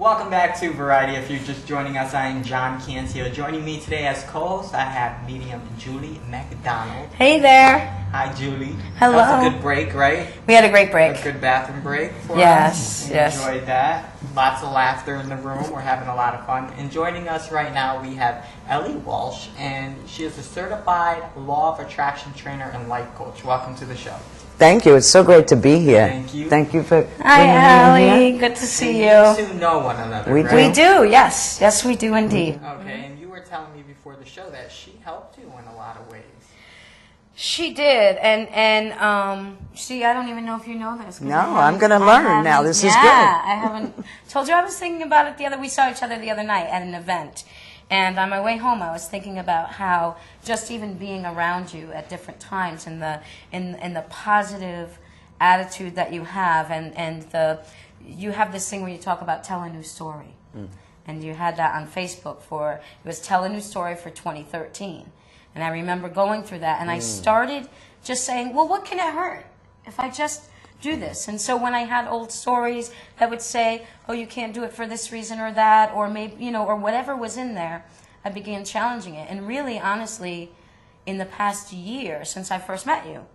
Welcome back to Variety. If you're just joining us, I am John Cancio. Joining me today as co-host, I have medium Julie MacDonald. Hey there. Hi, Julie. Hello. That was a good break, right? We had a great break. A good bathroom break for Yes, us. yes. Enjoyed that. Lots of laughter in the room. We're having a lot of fun. And joining us right now, we have Ellie Walsh, and she is a certified law of attraction trainer and life coach. Welcome to the show. Thank you. It's so great to be here. Thank you. Thank you for Hi, bringing me Ellie. in here. Good to see And you. you two know one another, We right? We do, yes. Yes, we do indeed. Okay, and you were telling me before the show that she helped you in a lot of ways. She did, and see, I don't even know if you know this. 'Cause No, I I'm gonna haven't- learn now. This is good. Yeah, I haven't told you. I was thinking about it we saw each other the other night at an event. And on my way home, I was thinking about how just even being around you at different times and the positive attitude that you have, and you have this thing where you talk about tell a new story. And you had that on Facebook it was tell a new story for 2013. And I remember going through that, and I started just saying, well, what can it hurt if I just do this? And so when I had old stories that would say, oh, you can't do it for this reason or that, or maybe, or whatever was in there, I began challenging it. And really, honestly, in the past year since I first met you,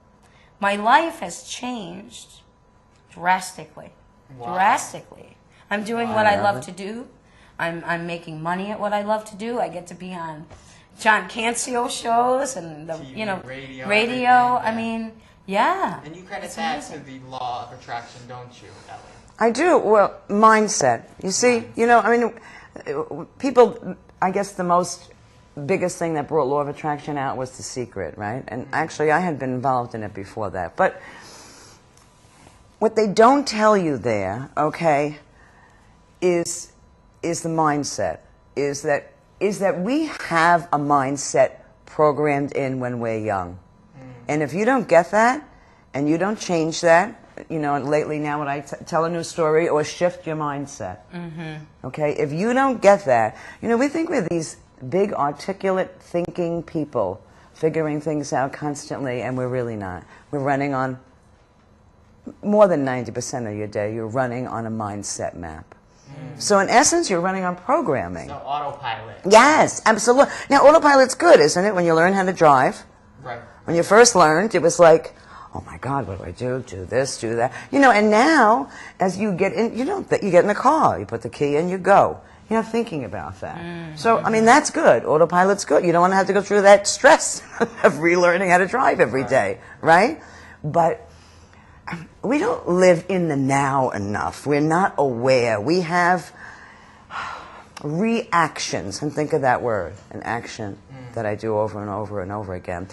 my life has changed drastically. Wow. Drastically. I'm doing what I love to do. I'm making money at what I love to do. I get to be on John Cancio shows and the TV, radio. I mean, yeah. And you credit that to the law of attraction, don't you, Ellie? I do. Well, mindset. You see, people, I guess the biggest thing that brought law of attraction out was The Secret, right? And actually, I had been involved in it before that. But what they don't tell you there, okay, is the mindset. Is that we have a mindset programmed in when we're young. And if you don't get that, and you don't change that, lately now when I tell a new story or shift your mindset. Okay, if you don't get that, we think we're these big, articulate, thinking people, figuring things out constantly, and we're really not. We're running on, more than 90% of your day, you're running on a mindset map. So in essence, you're running on programming. So autopilot. Yes, absolutely. Now, autopilot's good, isn't it, when you learn how to drive? Right. When you first learned, it was like, oh my God, what do I do? Do this, do that. And now, as you get in, you get in the car, you put the key in, you go. You're not thinking about that. So, I mean, that's good. Autopilot's good. You don't want to have to go through that stress of relearning how to drive every day, right? But we don't live in the now enough. We're not aware. We have reactions, and think of that word, an action that I do over and over and over again,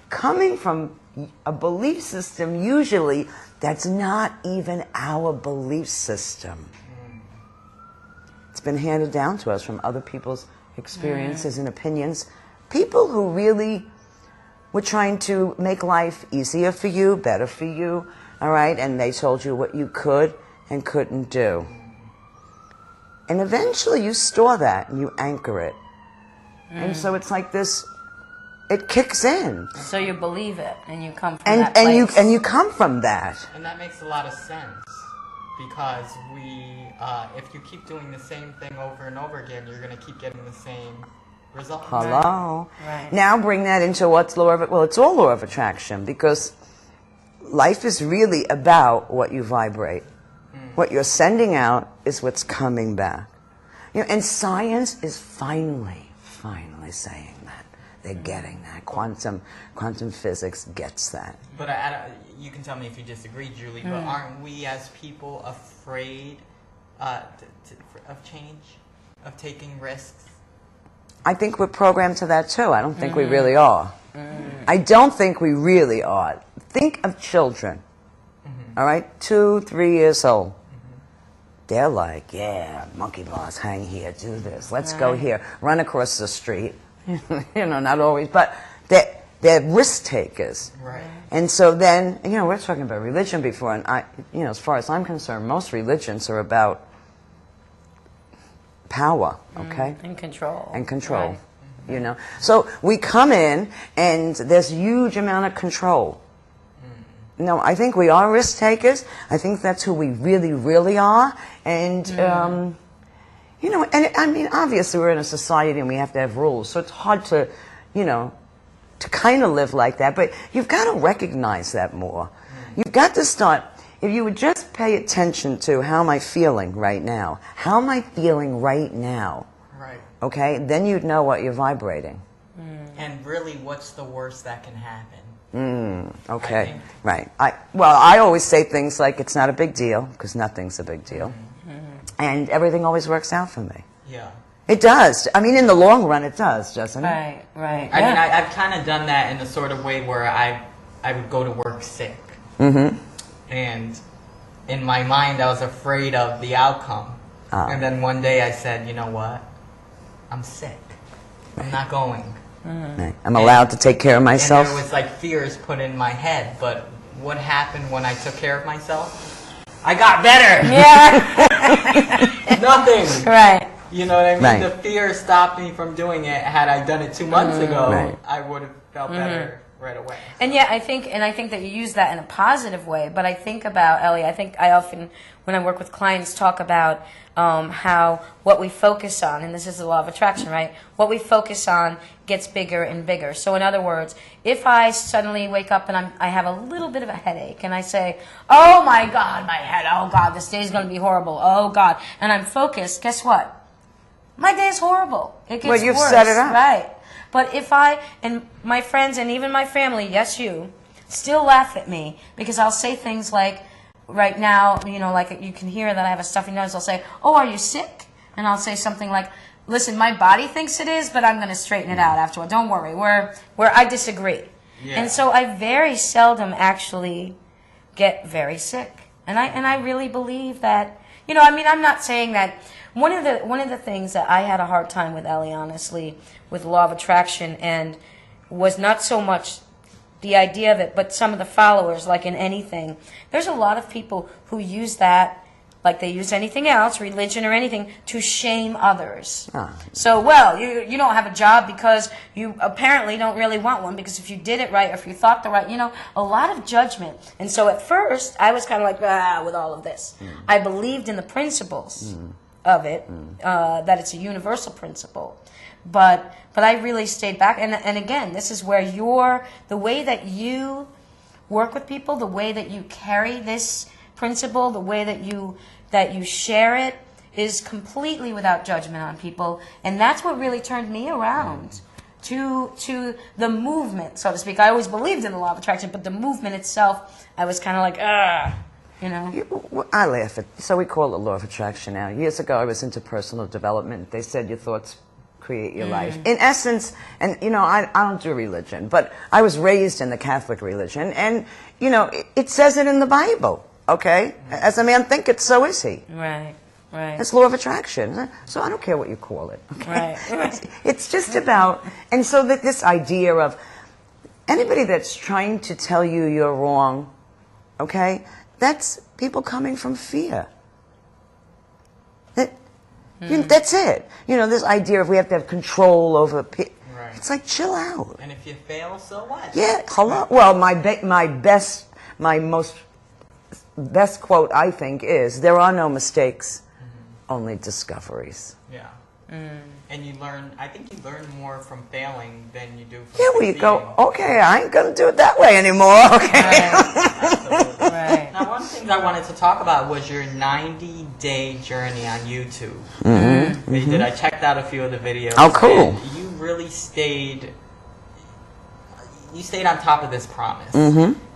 coming from a belief system usually that's not even our belief system. It's been handed down to us from other people's experiences and opinions. People who really were trying to make life easier for you, better for you, all right? And they told you what you could and couldn't do. And eventually you store that and you anchor it. And so it's like this, it kicks in. So you believe it, and you come from that and place. you come from that. And that makes a lot of sense because if you keep doing the same thing over and over again, you're going to keep getting the same result. Hello. Right. Now bring that into what's law of, well, it's all law of attraction, because life is really about what you vibrate. What you're sending out is what's coming back. And science is finally saying that. They're getting that. Quantum physics gets that. But you can tell me if you disagree, Julie, but aren't we as people afraid of change, of taking risks? I think we're programmed to that too. I don't think we really are. I don't think we really are. Think of children, all right, 2, 3 years old. They're like, yeah, monkey bars, hang here, do this, let's go here, run across the street. Not always, but they're risk takers. Right. And so then, we're talking about religion before, and as far as I'm concerned, most religions are about power, okay? And control. And control. Right. So we come in, and there's a huge amount of control. No, I think we are risk takers. I think that's who we really, really are. And You know, and I mean, obviously we're in a society and we have to have rules, so it's hard to, you know, to kind of live like that, but you've got to recognize that more. You've got to start, if you would just pay attention to how am I feeling right now? How am I feeling right now? Right. Okay? Then you'd know what you're vibrating. And really, what's the worst that can happen? Okay. Right. I always say things like it's not a big deal, because nothing's a big deal. And everything always works out for me. Yeah. It does. I mean, in the long run, it does, doesn't it? Right, right. I mean, I've kind of done that in the sort of way where I would go to work sick. And in my mind, I was afraid of the outcome. And then one day I said, you know what? I'm sick. I'm not going. Right. I'm allowed to take care of myself. And there was like fears put in my head. But what happened when I took care of myself? I got better. Yeah. Nothing. Right. You know what I mean? Right. The fear stopped me from doing it. Had I done it 2 months ago, Right. I would have felt better right away. And yeah, I think that you use that in a positive way. But I think about, Ellie, I often, when I work with clients, talk about how what we focus on, and this is the law of attraction, right? What we focus on gets bigger and bigger. So in other words, if I suddenly wake up and I have a little bit of a headache, and I say, oh my God, my head, oh God, this day's going to be horrible, oh God, and I'm focused, guess what? My day is horrible. It gets Well, you've worse. set it up. Right. But if and my friends and even my family, yes, you, still laugh at me because I'll say things like, right now, you know, like you can hear that I have a stuffy nose, I'll say, oh, are you sick? And I'll say something like, listen, my body thinks it is, but I'm going to straighten it out afterward. Don't worry, where I disagree. Yeah. And so I very seldom actually get very sick. And I really believe that, you know, I mean, I'm not saying that. One of the things that I had a hard time with, Ellie, honestly, with law of attraction, and was not so much the idea of it, but some of the followers, like in anything. There's a lot of people who use that, like they use anything else, religion or anything, to shame others. So, well, you don't have a job because you apparently don't really want one, because if you did it right or if you thought the right, you know, a lot of judgment. And so at first, I was kind of like, with all of this. I believed in the principles of it, that it's a universal principle. But I really stayed back. And again, this is where the way that you work with people, the way that you carry this principle, the way that you share it is completely without judgment on people. And that's what really turned me around to the movement, so to speak. I always believed in the law of attraction, but the movement itself, I was kind of like, you know. I laugh at, so we call it law of attraction now. Years ago, I was into personal development. They said your thoughts create your life. In essence, and you know, I don't do religion, but I was raised in the Catholic religion, and you know, it says it in the Bible, okay? As a man thinketh, so is he. Right, right. It's law of attraction. So I don't care what you call it, okay? Right. It's just about, and so that this idea of anybody that's trying to tell you you're wrong, okay? That's people coming from fear. That's it. You know, this idea of we have to have control over people. Right. It's like, chill out. And if you fail, so what? Yeah, hello. Well, my most best quote, I think, is, there are no mistakes, only discoveries. Yeah. And you learn, I think you learn more from failing than you do from Yeah, well, you succeeding. go, okay, I ain't going to do it that way anymore, okay? Absolutely. Right. Now, one of the things I wanted to talk about was your 90-day journey on YouTube. I checked out a few of the videos. Oh, cool. And you really stayed on top of this promise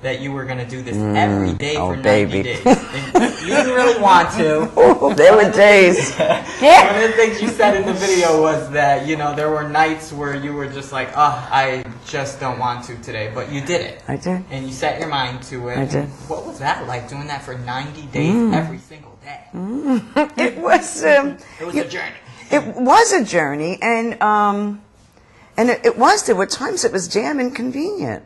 that you were going to do this every day for 90 days. And you didn't really want to. Ooh, there were days. One of the things you said in the video was that, you know, there were nights where you were just like, I just don't want to today. But you did it. I did. And you set your mind to it. I did. What was that like, doing that for 90 days every single day? It was... It was a journey. It was a journey, and there were times it was damn inconvenient.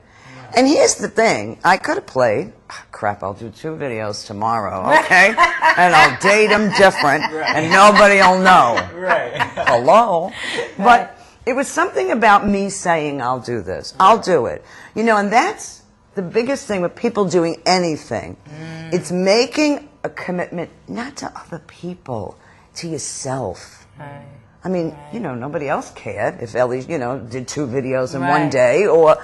And here's the thing, I could have played, crap, I'll do 2 videos tomorrow, okay? And I'll date them different, and nobody will know. Right. Hello? But it was something about me saying, I'll do this, I'll do it. You know, and that's the biggest thing with people doing anything. It's making a commitment, not to other people, to yourself. Right. I mean, you know, nobody else cared if Ellie, you know, did 2 videos in one day, or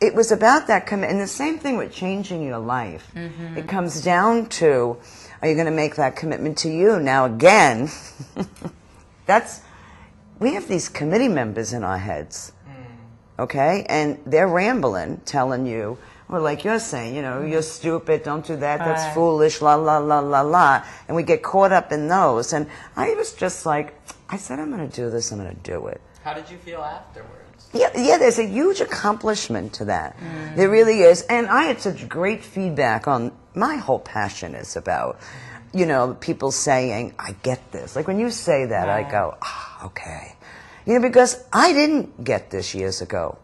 it was about that commitment. And the same thing with changing your life. It comes down to, are you going to make that commitment to you? Now, again, we have these committee members in our heads, okay? And they're rambling, telling you, or like you're saying, you know, you're stupid, don't do that, that's foolish, la, la, la, la, la. And we get caught up in those. And I was just like, I said, I'm going to do this, I'm going to do it. How did you feel afterwards? Yeah, there's a huge accomplishment to that. There really is. And I had such great feedback on, my whole passion is about, you know, people saying, I get this. Like when you say that, I go, okay. You know, because I didn't get this years ago.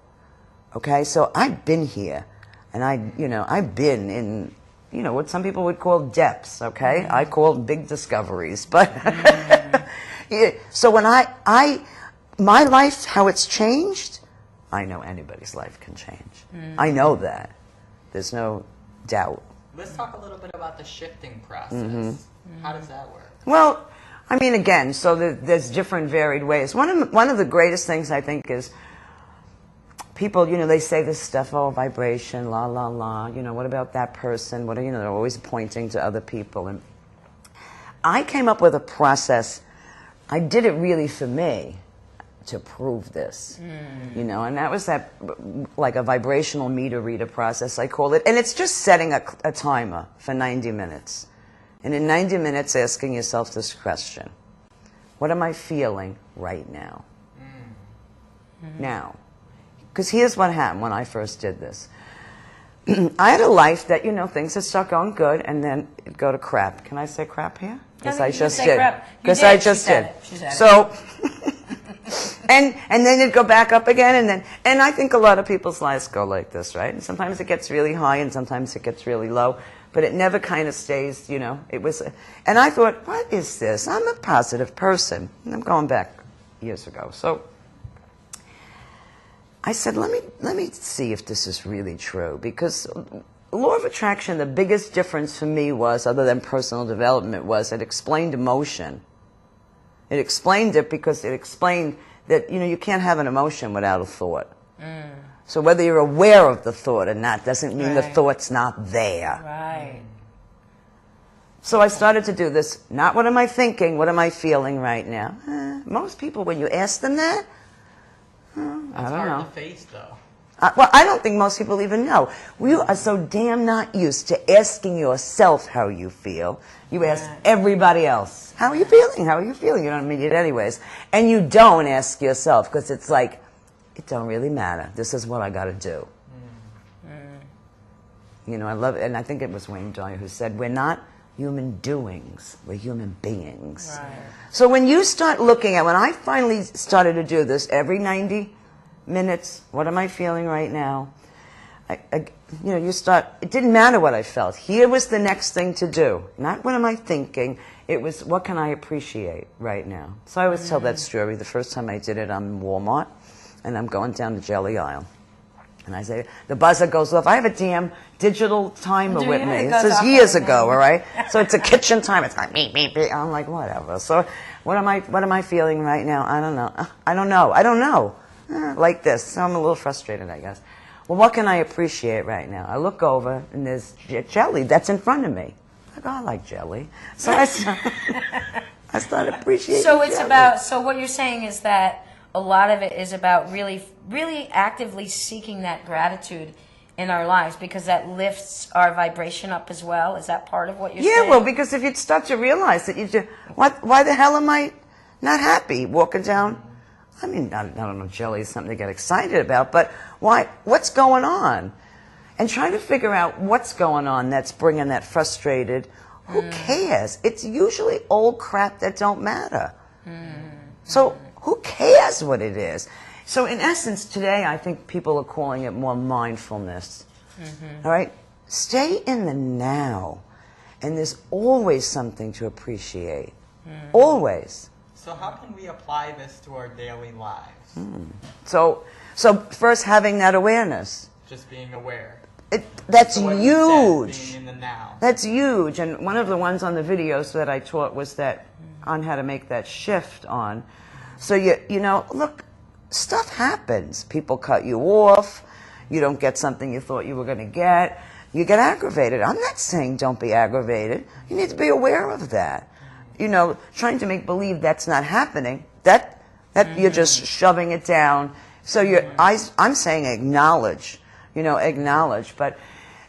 Okay, so I've been here. And I've been in, you know, what some people would call depths, okay? I call them big discoveries. But, yeah, so when my life, how it's changed, I know anybody's life can change. I know that. There's no doubt. Let's talk a little bit about the shifting process. How does that work? Well, I mean, again, so there's different varied ways. One of the greatest things I think is people, you know, they say this stuff, oh, vibration, la, la, la, you know, what about that person? What are, you know, they're always pointing to other people. And I came up with a process. I did it really for me to prove this, you know, and that was that, like a vibrational meter reader process, I call it. And it's just setting a timer for 90 minutes. And in 90 minutes, asking yourself this question: what am I feeling right now? Now. Because here's what happened when I first did this. I had a life that, you know, things would start going good, and then it'd go to crap. Can I say crap here? Because I just did. Because I just did. So, and then it'd go back up again, and I think a lot of people's lives go like this, right? And sometimes it gets really high, and sometimes it gets really low, but it never kind of stays, you know. It was, and I thought, what is this? I'm a positive person. And I'm going back years ago. So I said, let me see if this is really true, because law of attraction, the biggest difference for me was, other than personal development, was it explained emotion. It explained it because it explained that, you know, you can't have an emotion without a thought. So whether you're aware of the thought or not doesn't mean the thought's not there. Right. So I started to do this, not what am I thinking, what am I feeling right now? Most people, when you ask them that, I don't know. That's hard to face, though. Well, I don't think most people even know. We are so damn not used to asking yourself how you feel. You ask everybody else, how are you feeling? How are you feeling? You don't mean it anyways. And you don't ask yourself, because it's like, it don't really matter. This is what I got to do. You know, I love it. And I think it was Wayne Dyer who said, we're not human doings, we're human beings. Right. So when you start looking at, when I finally started to do this every 90 minutes, what am I feeling right now? You know, you start, it didn't matter what I felt. Here was the next thing to do. Not what am I thinking, it was what can I appreciate right now. So I always tell that story. The first time I did it, I'm in Walmart, and I'm going down the jelly aisle. And I say, the buzzer goes off. I have a damn digital timer with me. It says years ago, all right? So it's a kitchen timer. It's like beep, beep, beep. I'm like, whatever. So what am I feeling right now? I don't know. Like this. So I'm a little frustrated, I guess. Well, what can I appreciate right now? I look over, and there's jelly that's in front of me. I go, I like jelly. So I started appreciating So it's jelly. about, so what you're saying is that a lot of it is about really, really actively seeking that gratitude in our lives, because that lifts our vibration up as well. Is that part of what you're saying? Yeah, well, because if you start to realize that you just, why the hell am I not happy walking down? I mean, I don't know, jelly is something to get excited about, but why? What's going on? And try to figure out what's going on that's bringing that frustrated. Who cares? It's usually old crap that don't matter. So who cares what it is? So in essence, today I think people are calling it more mindfulness. All right? Stay in the now. And there's always something to appreciate. Always. So how can we apply this to our daily lives? So first, having that awareness. Just being aware. That's So what you huge. said, being in the now. That's huge. And one of the ones on the videos that I taught was that on how to make that shift on. So you know, look, stuff happens. People cut you off. You don't get something you thought you were going to get. You get aggravated. I'm not saying don't be aggravated. You need to be aware of that. You know, trying to make believe that's not happening, that you're just shoving it down. So I'm saying acknowledge, you know, acknowledge. But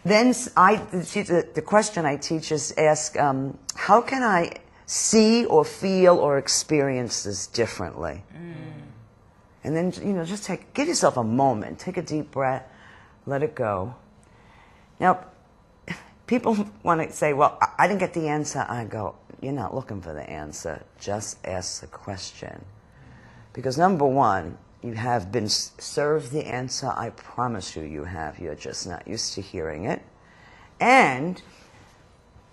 then the question I teach is ask, how can I see or feel or experience this differently? And then, you know, just give yourself a moment. Take a deep breath. Let it go. Now, people want to say, well, I didn't get the answer. I go, you're not looking for the answer. Just ask the question. Because number one, you have been served the answer. I promise you, you have. You're just not used to hearing it. And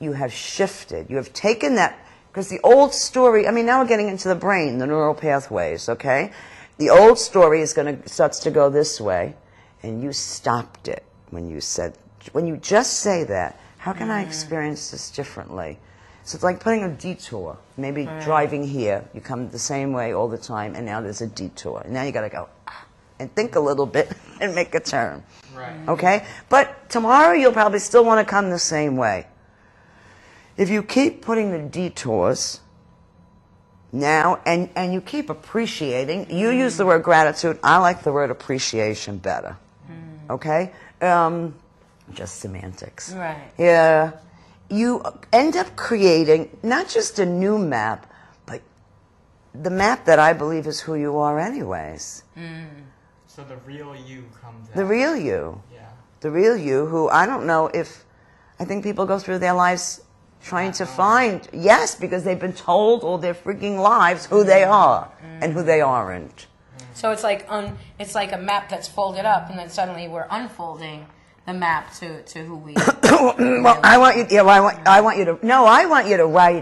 you have shifted. You have taken that, because the old story, I mean, now we're getting into the brain, the neural pathways, okay? The old story starts to go this way, and you stopped it when you just say that, how can I experience this differently? So it's like putting a detour. Maybe driving here, you come the same way all the time, and now there's a detour. And now you got to go and think a little bit and make a turn. Right. Okay? But tomorrow you'll probably still want to come the same way. If you keep putting the detours now, and you keep appreciating, you use the word gratitude, I like the word appreciation better. Okay? Just semantics. Right. Yeah. You end up creating not just a new map, but the map that I believe is who you are anyways. So the real you comes out. The real you. Yeah. The real you, who I don't know if, I think people go through their lives trying to find, yes, because they've been told all their freaking lives who they are and who they aren't. So it's like a map that's folded up, and then suddenly we're unfolding the map to who we are. Well, I want you to write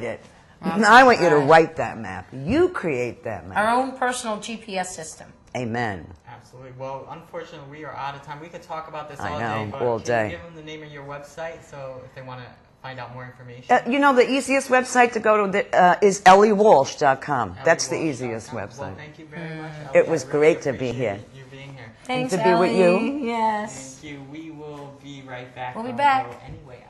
it. I want you to write that map. You create that map. Our own personal GPS system. Amen. Absolutely. Well, unfortunately, we are out of time. We could talk about this I all know, day, but all can day. you give them the name of your website so if they want to find out more information? You know, the easiest website to go to is elliewalsh.com. That's the easiest website. Well, thank you very much, Ellie. It was I really great to be here. You being here. Thanks, to be with Ellie. you. Yes. Thank you. We will be right back. We'll be back. Anyway.